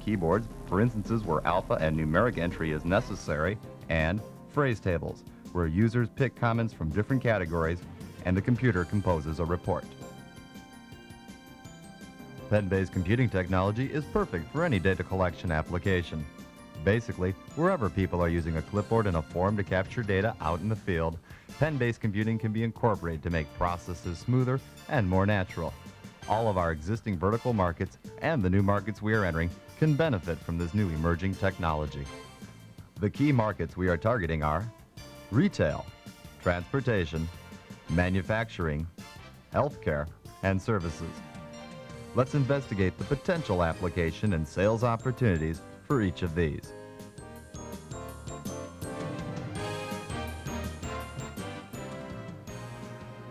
keyboards for instances where alpha and numeric entry is necessary, and phrase tables, where users pick comments from different categories and the computer composes a report. Pen-based computing technology is perfect for any data collection application. Basically, wherever people are using a clipboard and a form to capture data out in the field, pen-based computing can be incorporated to make processes smoother and more natural. All of our existing vertical markets and the new markets we are entering can benefit from this new emerging technology. The key markets we are targeting are retail, transportation, manufacturing, healthcare, and services. Let's investigate the potential application and sales opportunities for each of these.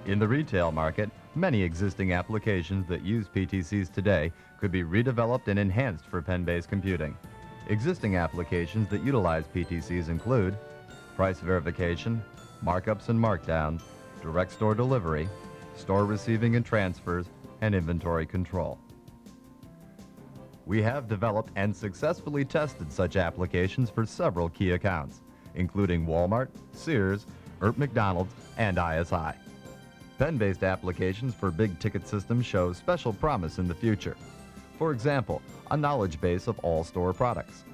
In the retail market, many existing applications that use PTCs today could be redeveloped and enhanced for pen-based computing. Existing applications that utilize PTCs include price verification, markups and markdowns, direct store delivery, store receiving and transfers, and inventory control. We have developed and successfully tested such applications for several key accounts, including Walmart, Sears, McDonald's, and ISI. Pen-based applications for big-ticket systems show special promise in the future. For example, a knowledge base of all store products.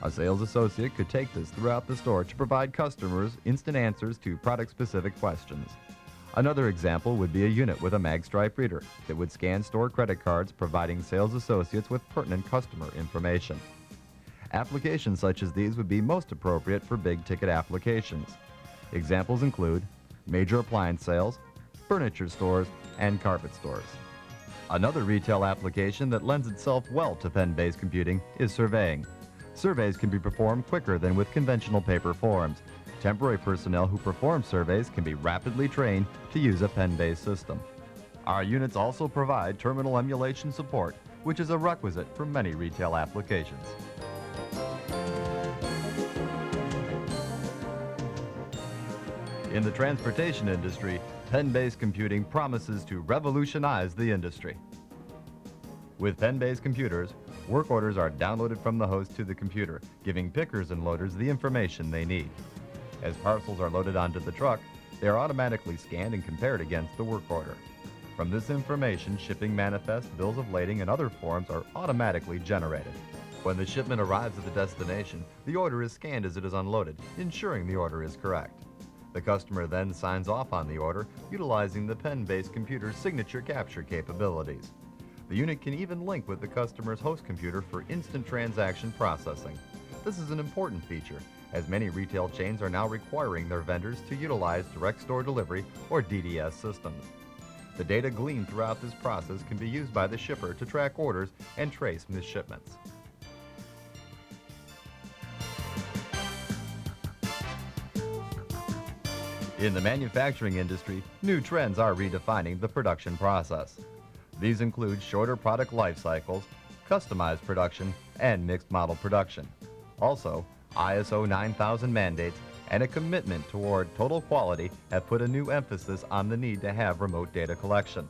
A sales associate could take this throughout the store to provide customers instant answers to product-specific questions. Another example would be a unit with a magstripe reader that would scan store credit cards, providing sales associates with pertinent customer information. Applications such as these would be most appropriate for big-ticket applications. Examples include major appliance sales, furniture stores, and carpet stores. Another retail application that lends itself well to pen-based computing is surveying. Surveys can be performed quicker than with conventional paper forms. Temporary personnel who perform surveys can be rapidly trained to use a pen-based system. Our units also provide terminal emulation support, which is a requisite for many retail applications. In the transportation industry, pen-based computing promises to revolutionize the industry. With pen-based computers, work orders are downloaded from the host to the computer, giving pickers and loaders the information they need. As parcels are loaded onto the truck, they are automatically scanned and compared against the work order. From this information, shipping manifests, bills of lading, and other forms are automatically generated. When the shipment arrives at the destination, the order is scanned as it is unloaded, ensuring the order is correct. The customer then signs off on the order, utilizing the pen-based computer's signature capture capabilities. The unit can even link with the customer's host computer for instant transaction processing. This is an important feature, as many retail chains are now requiring their vendors to utilize direct store delivery or DDS systems. The data gleaned throughout this process can be used by the shipper to track orders and trace missed shipments. In the manufacturing industry, new trends are redefining the production process. These include shorter product life cycles, customized production, and mixed model production. Also, ISO 9000 mandates and a commitment toward total quality have put a new emphasis on the need to have remote data collection.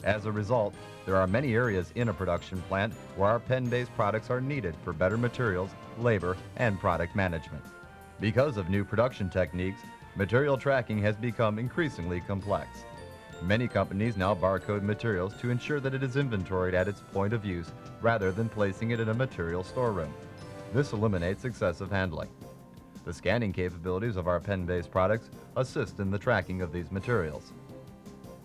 As a result, there are many areas in a production plant where our pen-based products are needed for better materials, labor, and product management. Because of new production techniques, material tracking has become increasingly complex. Many companies now barcode materials to ensure that it is inventoried at its point of use rather than placing it in a material storeroom. This eliminates excessive handling. The scanning capabilities of our pen-based products assist in the tracking of these materials.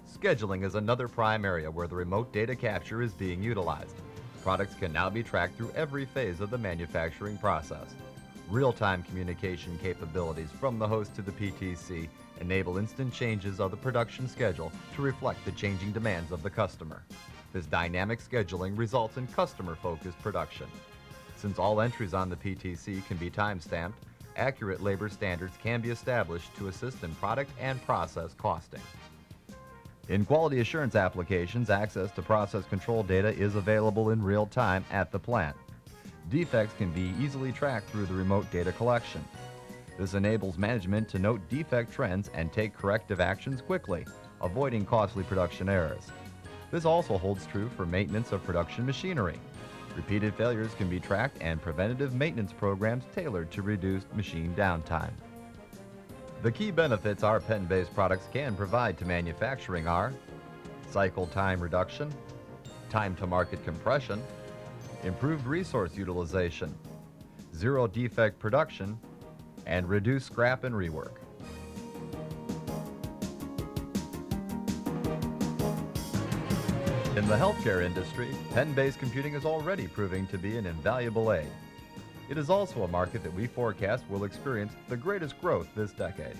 Scheduling is another prime area where the remote data capture is being utilized. Products can now be tracked through every phase of the manufacturing process. Real-time communication capabilities from the host to the PTC enable instant changes of the production schedule to reflect the changing demands of the customer. This dynamic scheduling results in customer-focused production. Since all entries on the PTC can be time-stamped, accurate labor standards can be established to assist in product and process costing. In quality assurance applications, access to process control data is available in real time at the plant. Defects can be easily tracked through the remote data collection. This enables management to note defect trends and take corrective actions quickly, avoiding costly production errors. This also holds true for maintenance of production machinery. Repeated failures can be tracked and preventative maintenance programs tailored to reduce machine downtime. The key benefits our pen-based products can provide to manufacturing are cycle time reduction, time to market compression, improved resource utilization, zero defect production, and reduced scrap and rework. In the healthcare industry, pen-based computing is already proving to be an invaluable aid. It is also a market that we forecast will experience the greatest growth this decade.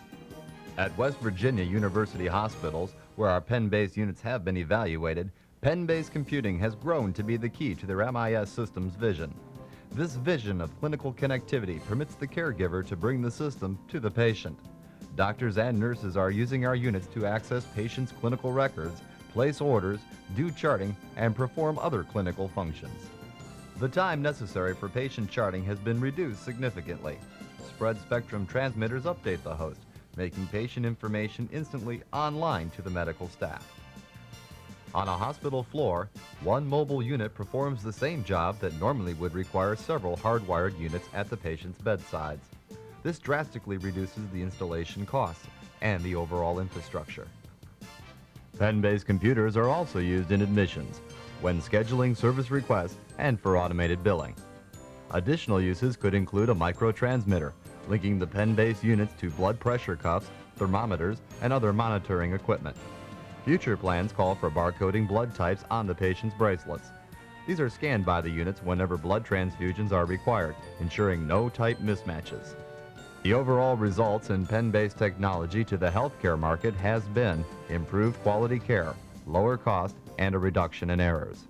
At West Virginia University Hospitals, where our pen-based units have been evaluated, pen-based computing has grown to be the key to their MIS system's vision. This vision of clinical connectivity permits the caregiver to bring the system to the patient. Doctors and nurses are using our units to access patients' clinical records, place orders, do charting, and perform other clinical functions. The time necessary for patient charting has been reduced significantly. Spread spectrum transmitters update the host, making patient information instantly online to the medical staff. On a hospital floor, one mobile unit performs the same job that normally would require several hardwired units at the patient's bedsides. This drastically reduces the installation costs and the overall infrastructure. Pen-based computers are also used in admissions, when scheduling service requests, and for automated billing. Additional uses could include a microtransmitter, linking the pen-based units to blood pressure cuffs, thermometers, and other monitoring equipment. Future plans call for barcoding blood types on the patient's bracelets. These are scanned by the units whenever blood transfusions are required, ensuring no type mismatches. The overall results in pen-based technology to the healthcare market has been improved quality care, lower cost, and a reduction in errors.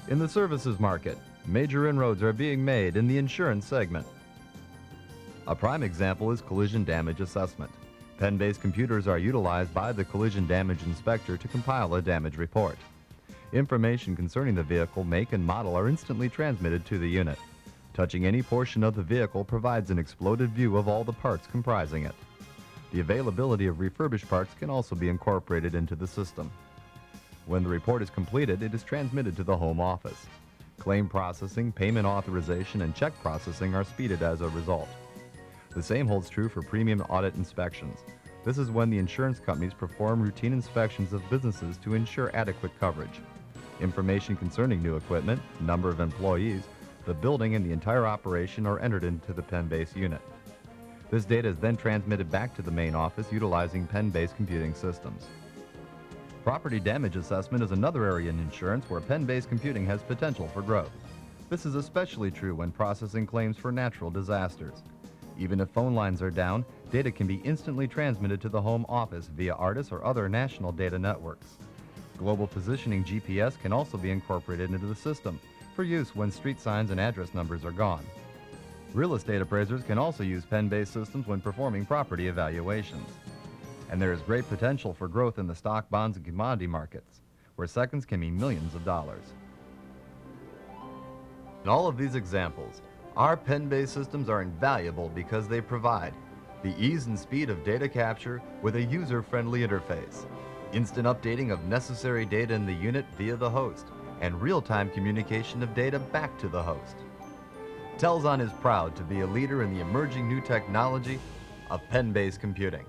In the services market, major inroads are being made in the insurance segment. A prime example is collision damage assessment. Pen-based computers are utilized by the collision damage inspector to compile a damage report. Information concerning the vehicle make and model are instantly transmitted to the unit. Touching any portion of the vehicle provides an exploded view of all the parts comprising it. The availability of refurbished parts can also be incorporated into the system. When the report is completed, it is transmitted to the home office. Claim processing, payment authorization, and check processing are speeded as a result. The same holds true for premium audit inspections. This is when the insurance companies perform routine inspections of businesses to ensure adequate coverage. Information concerning new equipment, number of employees, the building, and the entire operation are entered into the pen-based unit. This data is then transmitted back to the main office utilizing pen-based computing systems. Property damage assessment is another area in insurance where pen-based computing has potential for growth. This is especially true when processing claims for natural disasters. Even if phone lines are down, data can be instantly transmitted to the home office via ARTIS or other national data networks. Global positioning GPS can also be incorporated into the system for use when street signs and address numbers are gone. Real estate appraisers can also use pen-based systems when performing property evaluations. And there is great potential for growth in the stock, bonds, and commodity markets, where seconds can mean millions of dollars. In all of these examples, our pen-based systems are invaluable because they provide the ease and speed of data capture with a user-friendly interface, instant updating of necessary data in the unit via the host, and real-time communication of data back to the host. Telzon is proud to be a leader in the emerging new technology of pen-based computing.